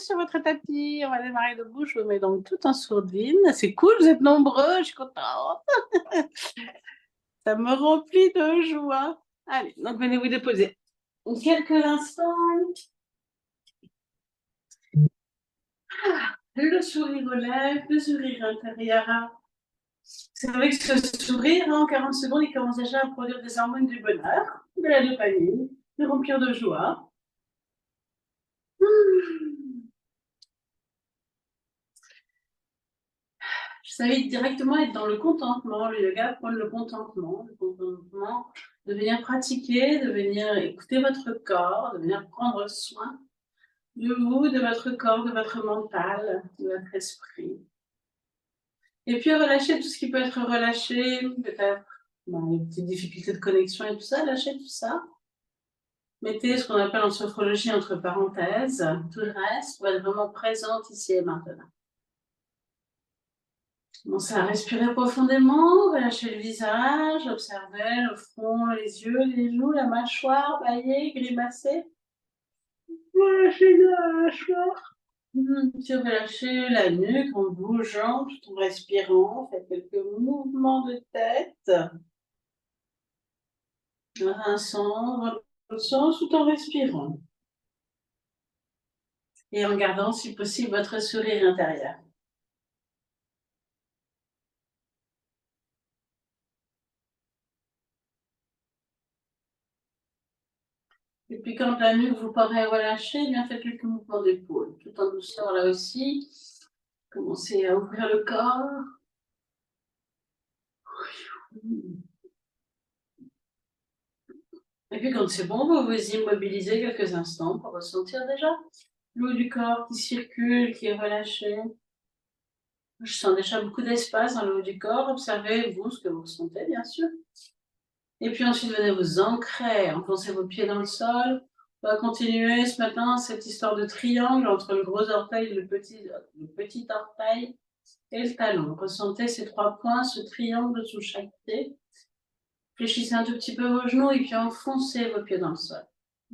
sur votre tapis. On va démarrer debout. Je vous mets donc tout en sourdine. C'est cool, vous êtes nombreux, je suis contente. Ça me remplit de joie. Allez, donc venez vous déposer. Quelques instants. Le sourire aux lèvres, le sourire intérieur. C'est vrai que ce sourire, en 40 secondes, il commence déjà à produire des hormones du bonheur, de la dopamine, de remplir de joie. Je savais directement être dans le contentement, le yoga prendre le contentement, de venir pratiquer, de venir écouter votre corps, de venir prendre soin de vous, de votre corps, de votre mental, de votre esprit. Et puis relâcher tout ce qui peut être relâché, peut-être les petites difficultés de connexion et tout ça, lâchez tout ça. Mettez ce qu'on appelle en sophrologie entre parenthèses, tout le reste, pour être vraiment présente ici et maintenant. Commencez à respirer profondément, relâchez le visage, observez le front, les yeux, les joues, la mâchoire, bailler, grimacer. Relâchez la mâchoire. Puis relâchez la nuque en bougeant, tout en respirant. Faites quelques mouvements de tête. Rinçant votre sang tout en respirant. Et en gardant, si possible, votre sourire intérieur. Et puis quand la nuque vous paraît relâchée, bien faites quelques mouvements d'épaule, tout en douceur là aussi. Commencez à ouvrir le corps. Et puis quand c'est bon, vous vous immobilisez quelques instants pour ressentir déjà l'eau du corps qui circule, qui est relâché. Je sens déjà beaucoup d'espace dans le haut du corps. Observez, vous, ce que vous ressentez, bien sûr. Et puis ensuite, venez vous ancrer, enfoncez vos pieds dans le sol. On va continuer ce matin cette histoire de triangle entre le gros orteil et le petit orteil et le talon. Ressentez ces 3 points, ce triangle sous chaque pied. Fléchissez un tout petit peu vos genoux et puis enfoncez vos pieds dans le sol.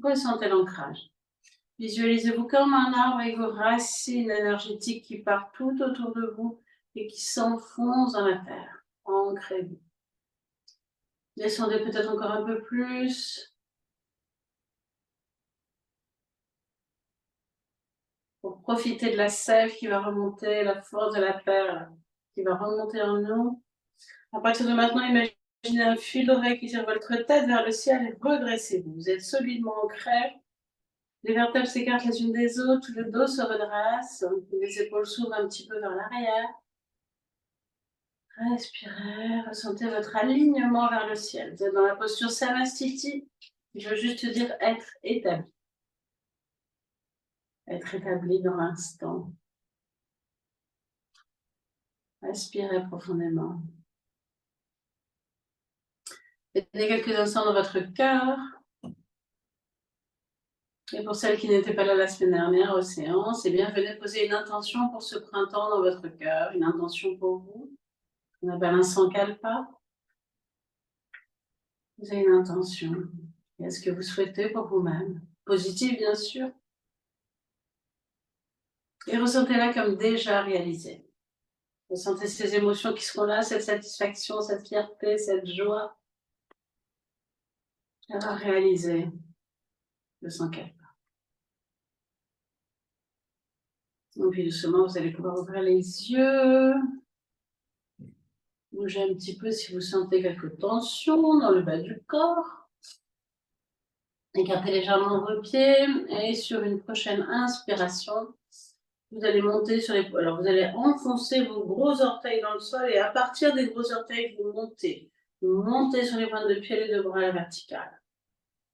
Ressentez l'ancrage. Visualisez-vous comme un arbre avec vos racines énergétiques qui partent tout autour de vous et qui s'enfoncent dans la terre. Ancrez-vous. Descendez peut-être encore un peu plus. Pour profiter de la sève qui va remonter, la force de la terre qui va remonter en nous. À partir de maintenant, imaginez un fil d'oreille qui tire votre tête vers le ciel et redressez-vous. Vous êtes solidement ancré. Les vertèbres s'écartent les unes des autres, le dos se redresse, les épaules s'ouvrent un petit peu vers l'arrière. Respirez, ressentez votre alignement vers le ciel. Vous êtes dans la posture Samastiti. Je veux juste dire être établi. Être établi dans l'instant. Respirez profondément. Mettez quelques instants dans votre cœur. Et pour celles qui n'étaient pas là la semaine dernière aux séances, eh bien, venez poser une intention pour ce printemps dans votre cœur, une intention pour vous. On appelle un sankalpa. Vous avez une intention. Qu'est-ce que vous souhaitez pour vous-même? Positive, bien sûr. Et ressentez-la comme déjà réalisée. Ressentez ces émotions qui seront là, cette satisfaction, cette fierté, cette joie. D'avoir réalisé le sankalpa. Et puis doucement, vous allez pouvoir ouvrir les yeux. Bougez un petit peu si vous sentez quelques tensions dans le bas du corps. Écartez légèrement vos pieds et sur une prochaine inspiration, vous allez monter sur les... Alors, vous allez enfoncer vos gros orteils dans le sol et à partir des gros orteils, vous montez. Vous montez sur les pointes de pied, les deux bras à la verticale.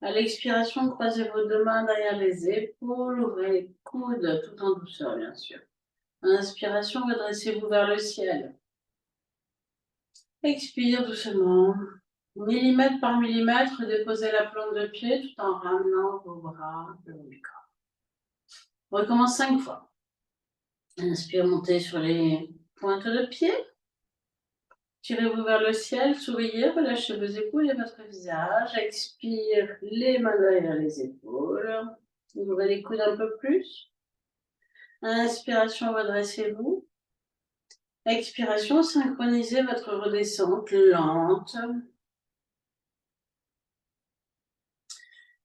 À l'expiration, croisez vos deux mains derrière les épaules, ouvrez les coudes tout en douceur, bien sûr. Inspiration, redressez-vous vers le ciel. Expire doucement. Millimètre par millimètre, déposez la plante de pied tout en ramenant vos bras le haut du corps. On recommence 5 fois. Inspire, montez sur les pointes de pied. Tirez-vous vers le ciel, souriez, relâchez vos épaules et votre visage. Expire, les mains derrière les épaules. Ouvrez les coudes un peu plus. Inspiration, redressez-vous. Expiration, synchronisez votre redescente lente.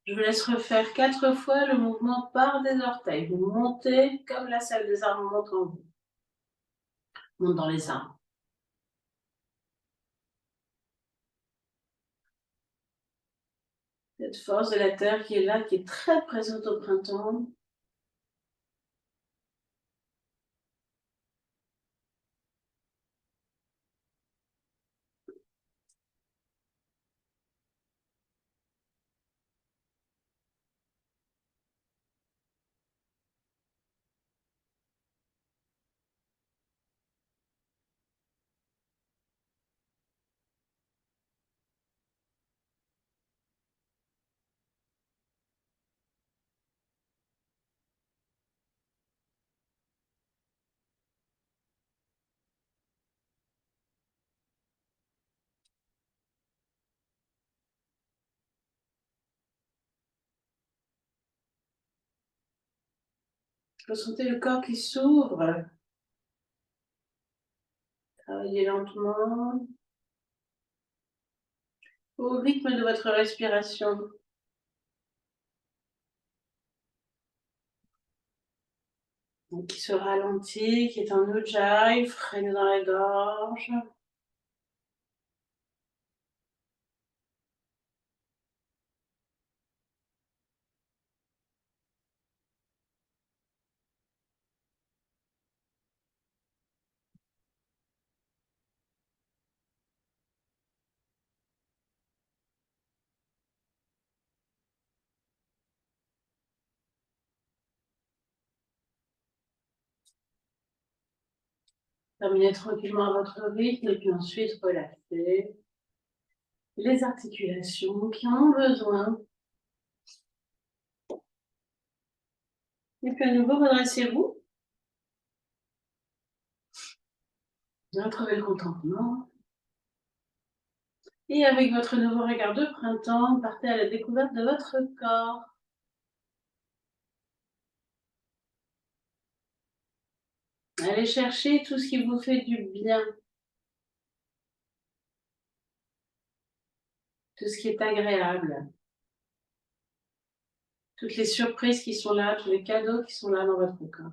Je vous laisse refaire 4 fois le mouvement par des orteils. Vous montez comme la salle des armes monte en vous. Monte dans les armes. Cette force de la terre qui est là, qui est très présente au printemps. Ressentez le corps qui s'ouvre. Travaillez lentement au rythme de votre respiration. Donc, qui se ralentit, qui est en ujjayi, freine dans la gorge. Terminez tranquillement à votre rythme et puis ensuite relâchez les articulations qui en ont besoin. Et puis à nouveau, redressez-vous. Retrouvez le contentement. Et avec votre nouveau regard de printemps, partez à la découverte de votre corps. Allez chercher tout ce qui vous fait du bien, tout ce qui est agréable, toutes les surprises qui sont là, tous les cadeaux qui sont là dans votre corps.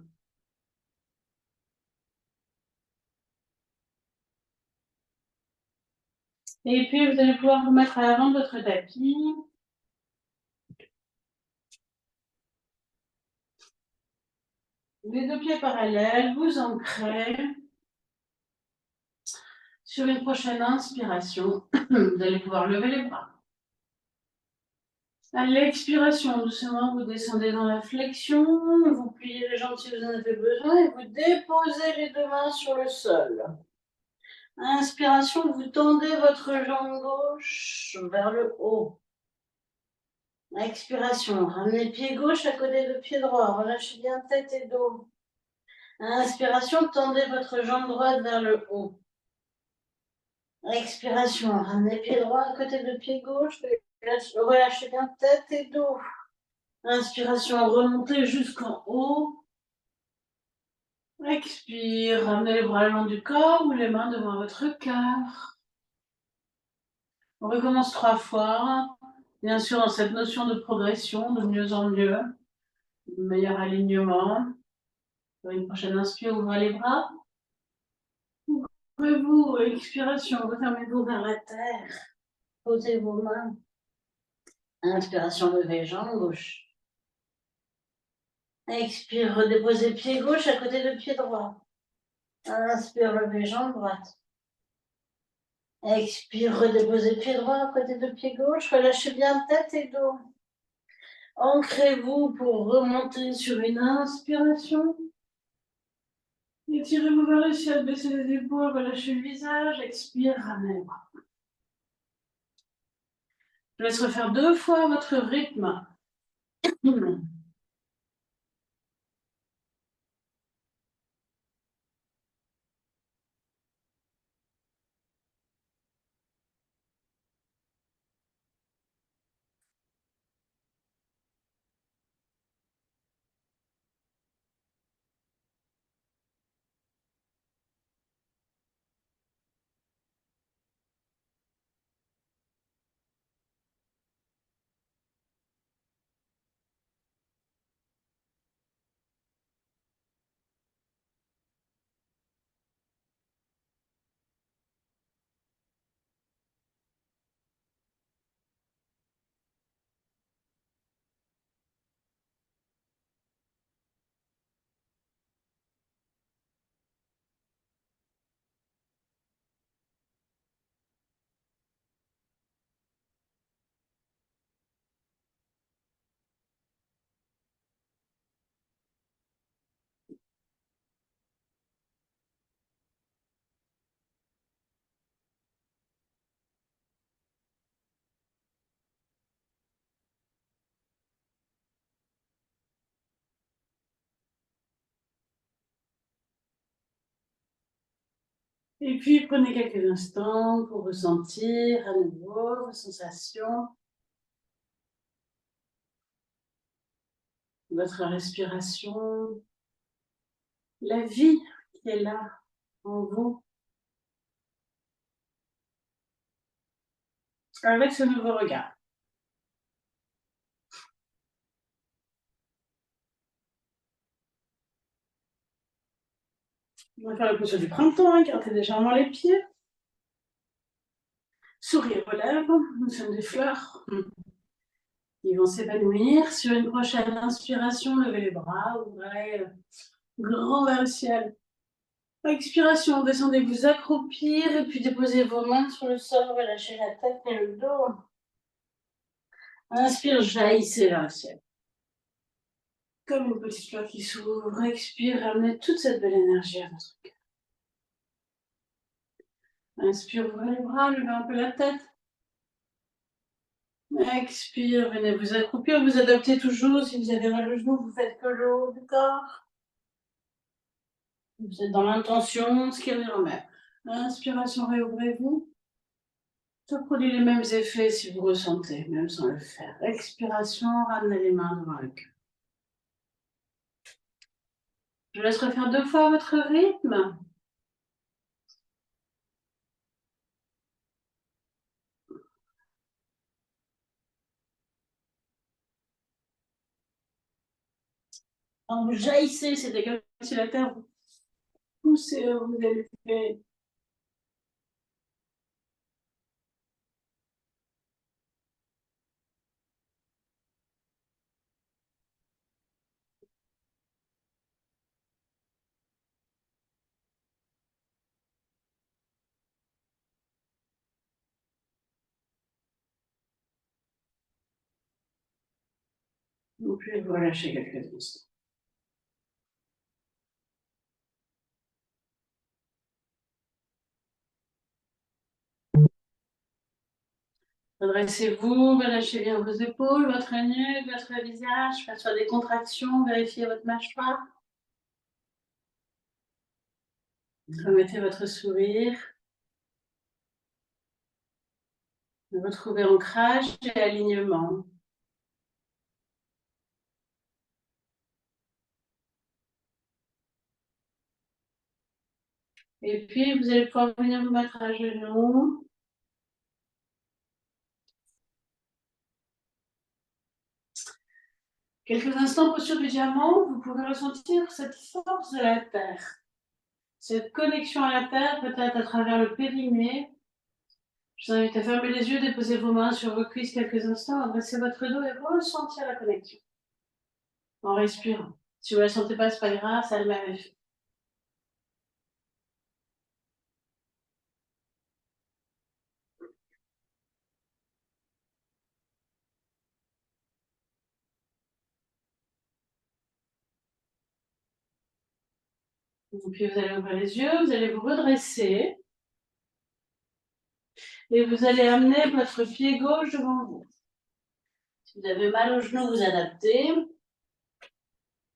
Et puis, vous allez pouvoir vous mettre à l'avant de votre tapis. Les 2 pieds parallèles, vous ancrez. Sur une prochaine inspiration, vous allez pouvoir lever les bras. À l'expiration, doucement, vous descendez dans la flexion, vous pliez les jambes si vous en avez besoin et vous déposez les 2 mains sur le sol. Inspiration, vous tendez votre jambe gauche vers le haut. Expiration, ramenez pied gauche à côté de pied droit, relâchez bien tête et dos. Inspiration, tendez votre jambe droite vers le haut. Expiration, ramenez pied droit à côté de pied gauche, relâchez bien tête et dos. Inspiration, remontez jusqu'en haut. Expire, ramenez les bras le long du corps ou les mains devant votre cœur. On recommence 3 fois. Bien sûr, dans cette notion de progression, de mieux en mieux, de meilleur alignement. Pour une prochaine inspire, ouvrez les bras. Ouvrez-vous, expiration, refermez-vous vers la terre. Posez vos mains. Inspiration, levez jambe gauche. Expire, redéposez pied gauche à côté de pied droit. Inspire, levez jambe droite. Expire, redéposez pied droit à côté de pied gauche. Relâchez bien tête et dos. Ancrez-vous pour remonter sur une inspiration. Étirez-vous vers le ciel, baissez les épaules, relâchez le visage. Expire, ramenez les bras. Je laisse refaire 2 fois votre rythme. Et puis, prenez quelques instants pour ressentir à nouveau vos sensations, votre respiration, la vie qui est là en vous. Avec ce nouveau regard. On va faire le pouce du printemps, écartez légèrement les pieds. Sourire aux lèvres, nous sommes des fleurs. Ils vont s'épanouir. Sur une prochaine inspiration, levez les bras, ouvrez grand vers le ciel. Expiration, descendez vous accroupir et puis déposez vos mains sur le sol, relâchez la tête et le dos. Inspire, jaillissez vers le ciel. Comme une petite fleur qui s'ouvre, expire, ramenez toute cette belle énergie à votre cœur. Inspire, ouvrez les bras, levez un peu la tête. Expire, venez vous accroupir, vous adaptez toujours. Si vous avez mal au genou, vous faites que le haut du corps. Vous êtes dans l'intention, ce qui revient même. Inspiration, réouvrez-vous. Ça produit les mêmes effets si vous ressentez, même sans le faire. Expiration, ramenez les mains devant le cœur. Je vous laisse refaire 2 fois votre rythme. Quand vous jaillissez, c'est comme si la terre vous poussait, vous allez faire. Donc, je vais vous relâcher quelques instants. Redressez-vous, relâchez bien vos épaules, votre nuque, votre visage, faites soit des contractions, vérifiez votre mâchoire. Remettez votre sourire. Retrouvez ancrage et alignement. Et puis, vous allez pouvoir venir vous mettre à genoux. Quelques instants, posture du diamant, vous pouvez ressentir cette force de la terre. Cette connexion à la terre, peut-être à travers le périnée. Je vous invite à fermer les yeux, déposer vos mains sur vos cuisses quelques instants, adressez votre dos et ressentir la connexion. En respirant. Si vous ne la sentez pas, ce n'est pas grave, ça a le même effet. Et puis vous allez ouvrir les yeux, vous allez vous redresser. Et vous allez amener votre pied gauche devant vous. Si vous avez mal au genou, vous adaptez.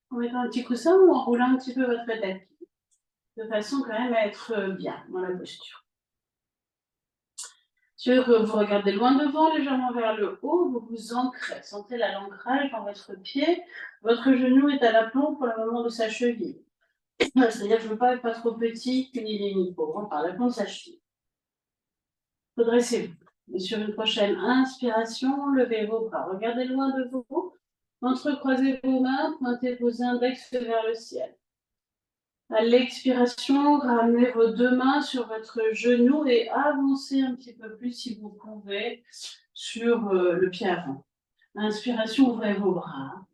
En mettant un petit coussin ou en roulant un petit peu votre tête. De façon quand même à être bien dans la posture. Sur vous regardez loin devant, légèrement vers le haut, vous vous ancrez. Sentez l'ancrage dans votre pied. Votre genou est à l'aplomb pour le moment de sa cheville. C'est-à-dire que je ne veux pas être pas trop petit, ni pauvre, par l'aplomb de sa cheville. Redressez-vous. Et sur une prochaine inspiration, levez vos bras. Regardez loin de vous. Entrecroisez vos mains, pointez vos index vers le ciel. À l'expiration, ramenez vos 2 mains sur votre genou et avancez un petit peu plus si vous pouvez sur le pied avant. Inspiration, ouvrez vos bras.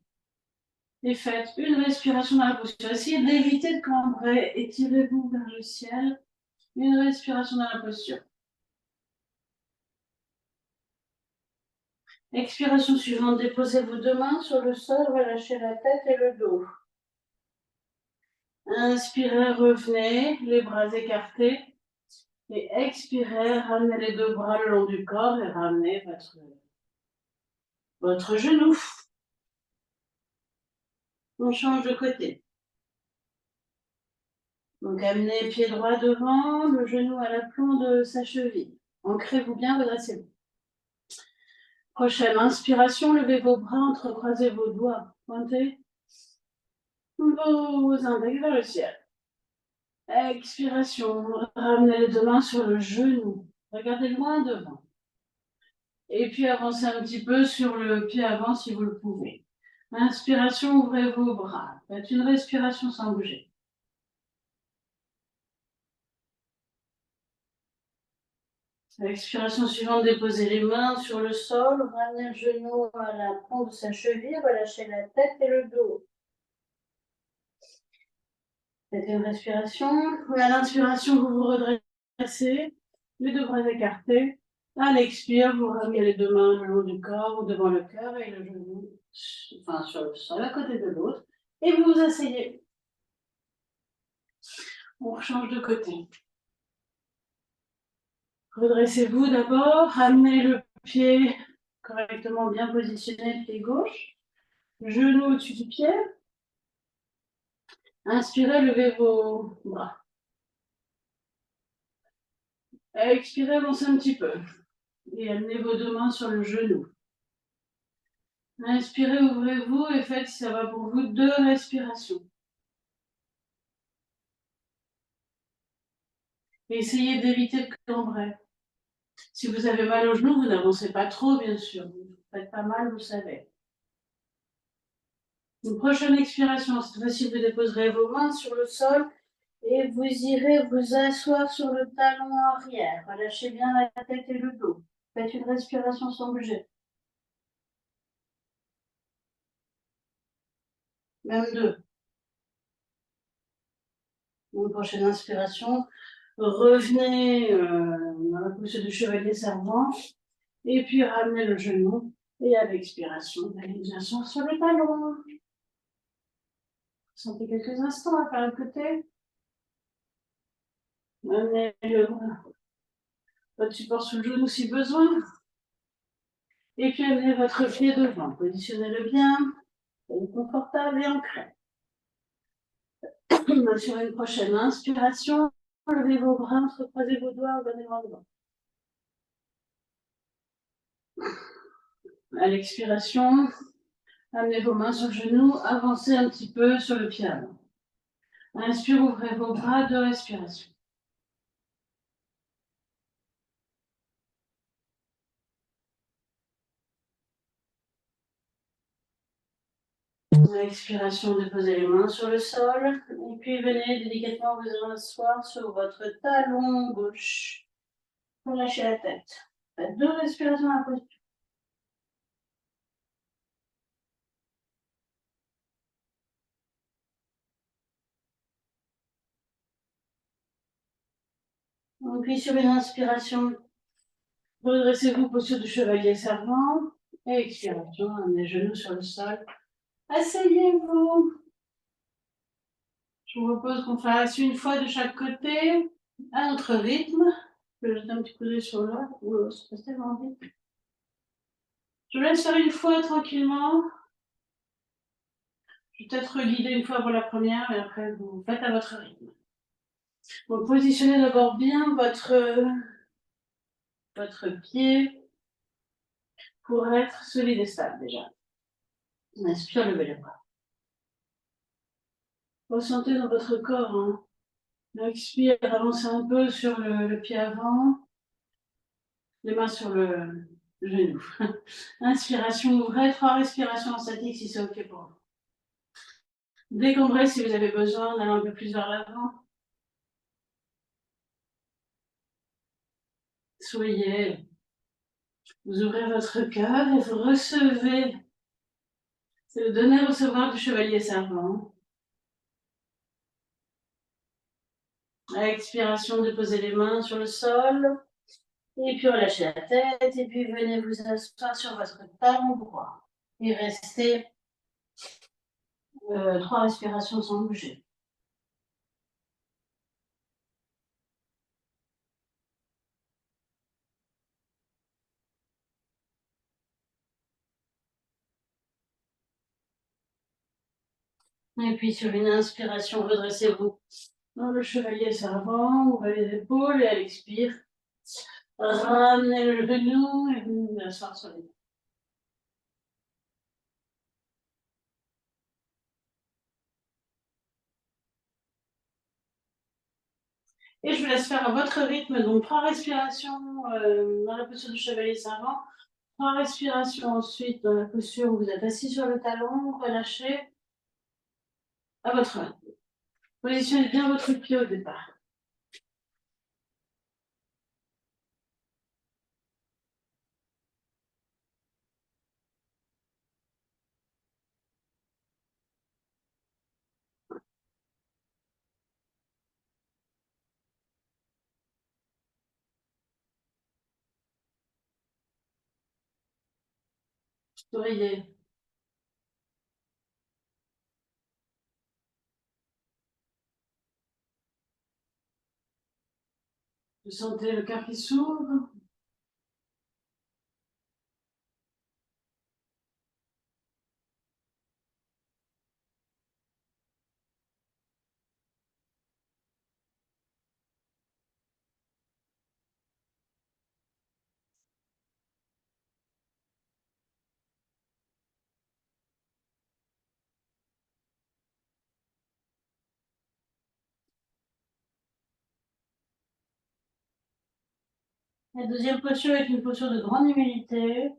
Et faites une respiration dans la posture. Essayez d'éviter de cambrer. Étirez-vous vers le ciel. Une respiration dans la posture. Expiration suivante, déposez vos 2 mains sur le sol, relâchez la tête et le dos. Inspirez, revenez, les bras écartés. Et expirez, ramenez les 2 bras le long du corps et ramenez votre genou. On change de côté. Donc, amenez pied droit devant, le genou à l'aplomb de sa cheville. Ancrez-vous bien, redressez-vous. Prochaine inspiration, levez vos bras, entrecroisez vos doigts. Pointez vos index vers le ciel. Expiration, ramenez les deux mains sur le genou. Regardez loin devant. Et puis avancez un petit peu sur le pied avant si vous le pouvez. Inspiration, ouvrez vos bras. Faites une respiration sans bouger. Expiration suivante, déposez les mains sur le sol, ramenez le genou à la pointe de sa cheville, relâchez la tête et le dos. Faites une respiration. À l'inspiration, vous vous redressez, les deux bras écartés. À l'expire, vous ramenez les deux mains le long du corps ou devant le cœur et le genou sur le sol à côté de l'autre. Et vous vous asseyez. On change de côté. Redressez-vous d'abord, ramenez le pied correctement bien positionné, pied gauche, genou au-dessus du pied. Inspirez, levez vos bras. Expirez, avancez un petit peu. Et amenez vos deux mains sur le genou. Inspirez, ouvrez-vous et faites, si ça va pour vous, 2 respirations. Et essayez d'éviter de cambrer. Si vous avez mal au genou, vous n'avancez pas trop, bien sûr. Vous faites pas mal, vous savez. Une prochaine expiration, cette fois-ci, vous déposerez vos mains sur le sol et vous irez vous asseoir sur le talon arrière. Relâchez bien la tête et le dos. Faites une respiration sans bouger. Même 2. Une prochaine inspiration. Revenez dans la position du chevalier servant. Et puis ramenez le genou. Et à l'expiration, allez vous asseoir sur le talon. Sentez quelques instants à faire le côté. Amenez votre support sous le genou si besoin. Et puis amenez votre pied devant. Positionnez-le bien. Soyez confortable et ancré. Sur une prochaine inspiration, levez vos bras, entrecroisez vos doigts, venez vers le devant. À l'expiration, amenez vos mains sur le genou, avancez un petit peu sur le pied avant. Inspire, ouvrez vos bras, 2 respirations. Expiration, déposez les mains sur le sol. Et puis venez délicatement vous asseoir sur votre talon gauche. Relâchez la tête. Faites 2 respirations à la posture. Et puis sur une inspiration, redressez-vous, posture du chevalier servant. Et expiration, amenez les genoux sur le sol. Asseyez-vous. Je vous propose qu'on fasse une fois de chaque côté, à notre rythme. Je vais jeter un petit coup d'œil sur l'heure. C'est tellement vite. Je vous laisse faire une fois tranquillement. Je vais peut-être guider une fois pour la première et après vous faites à votre rythme. Donc positionnez d'abord bien votre pied pour être solide et stable déjà. Inspire, levez les bras. Ressentez dans votre corps. Hein. Expire, avancez un peu sur le pied avant. Les mains sur le genou. Inspiration, ouvrez. 3 respirations statiques si c'est OK pour vous. Décombrez si vous avez besoin, en allant un peu plus vers l'avant. Soyez. Vous ouvrez votre cœur et vous recevez. C'est le donner-recevoir du chevalier servant. À l'expiration, déposez les mains sur le sol. Et puis relâchez la tête. Et puis venez vous asseoir sur votre talon droit. Et restez 3 respirations sans bouger. Et puis sur une inspiration, redressez-vous Dans le chevalier servant, ouvrez les épaules et à l'expire, ramenez le genou et vous asseoir sur les mains. Et je vous laisse faire à votre rythme, donc 3 respirations dans la posture du chevalier servant, 3 respirations ensuite dans la posture où vous êtes assis sur le talon, relâchez à votre rythme. Positionnez bien votre pied au départ. Souriez. Vous sentez le cœur qui s'ouvre. La deuxième posture est une posture de grande humilité.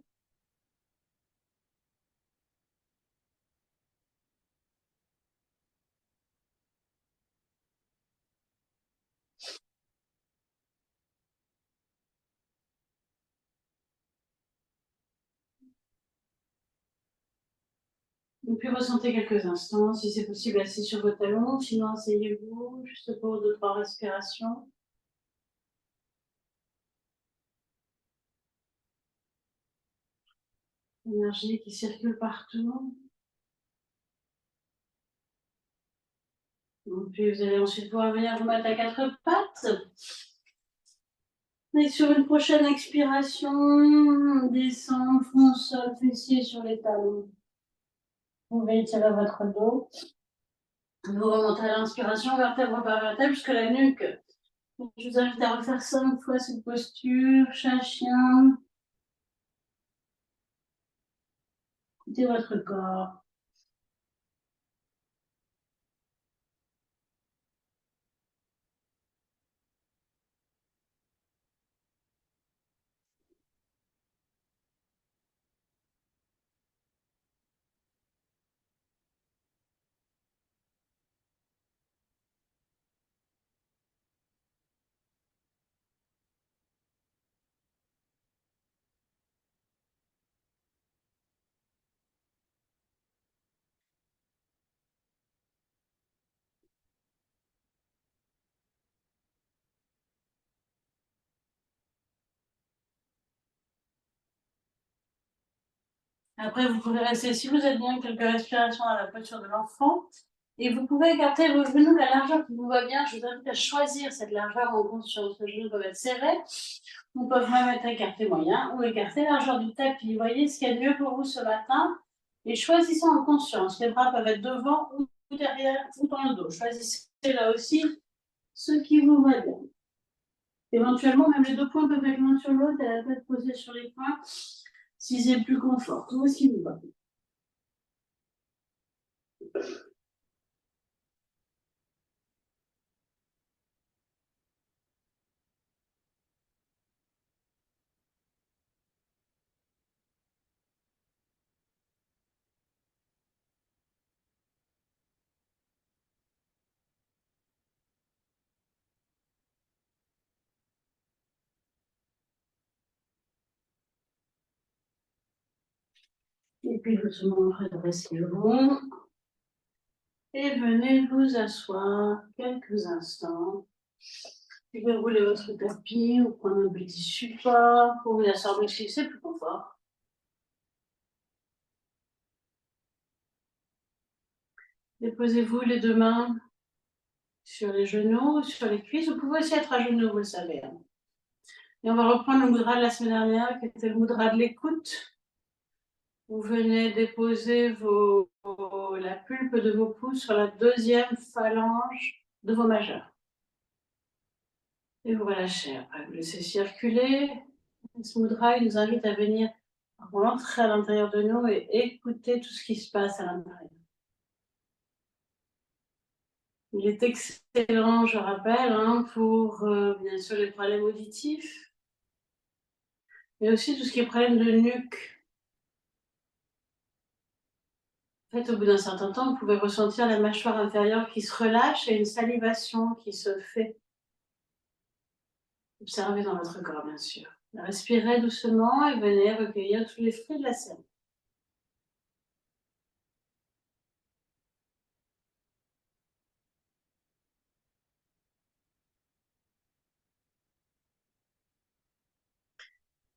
Et puis ressentez quelques instants, si c'est possible, assis sur vos talons, sinon asseyez-vous juste pour 2-3 respirations. L'énergie qui circule partout. Et puis vous allez ensuite pouvoir venir vous mettre à 4 pattes. Et sur une prochaine expiration, descend, front sol, fessier sur les talons. Vous pouvez étirer votre dos. Vous remontez à l'inspiration, vertèbre par vertèbre, jusqu'à la nuque. Je vous invite à refaire 5 fois cette posture, chat-chien. Écoutez votre corps. Après, vous pouvez rester, si vous êtes bien, quelques respirations à la posture de l'enfant. Et vous pouvez écarter vos genoux de la largeur qui vous va bien. Je vous invite à choisir cette largeur en conscience. Les genoux peuvent être serrés, ou peuvent même être écartés moyen, ou écartés largeur du tapis. Voyez ce qu'il y a de mieux pour vous ce matin. Et choisissez en conscience. Les bras peuvent être devant ou derrière ou dans le dos. Choisissez là aussi ce qui vous va bien. Éventuellement, même les 2 poings peuvent être l'un sur l'autre et la tête posée sur les poings si c'est plus confort. Tout ce qui vous va. Et puis doucement, redressez-vous. Et venez vous asseoir quelques instants. Vous pouvez rouler votre tapis ou prendre un petit support pour vous asseoir, mais si c'est plus confort. Déposez-vous les 2 mains sur les genoux, sur les cuisses. Vous pouvez aussi être à genoux, vous le savez. Et on va reprendre le mudra de la semaine dernière, qui était le mudra de l'écoute. Vous venez déposer la pulpe de vos pouces sur la 2e phalange de vos majeurs. Et vous relâchez. Après, vous laissez circuler. Ce mudra, il nous invite à venir rentrer à l'intérieur de nous et écouter tout ce qui se passe à l'intérieur. Il est excellent, je rappelle, pour bien sûr les problèmes auditifs, mais aussi tout ce qui est problème de nuque. En fait, au bout d'un certain temps, vous pouvez ressentir la mâchoire inférieure qui se relâche et une salivation qui se fait. Observez dans votre corps, bien sûr. Respirez doucement et venez recueillir tous les fruits de la scène.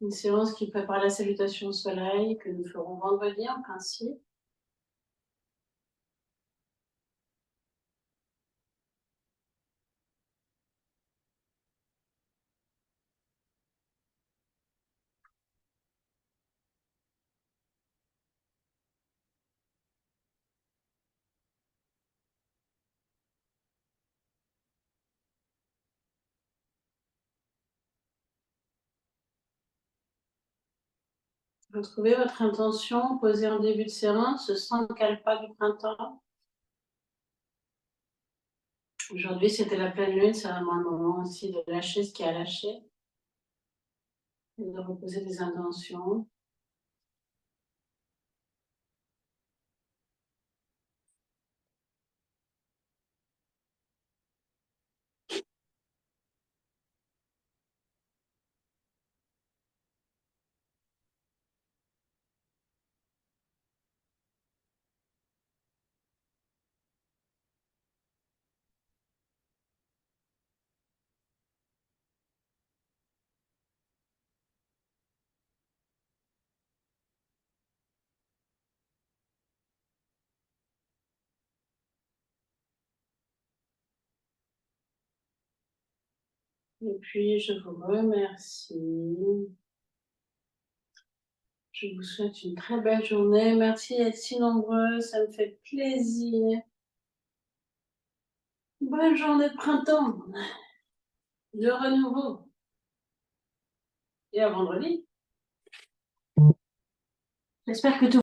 Une séance qui prépare la salutation au soleil que nous ferons vendredi en principe. Retrouvez votre intention posée en début de séance, sans kalpa du printemps. Aujourd'hui, c'était la pleine lune, c'est vraiment le moment aussi de lâcher ce qui a lâché et de reposer des intentions. Et puis, je vous remercie. Je vous souhaite une très belle journée. Merci d'être si nombreux, ça me fait plaisir. Bonne journée de printemps, de renouveau. Et à vendredi. J'espère que tout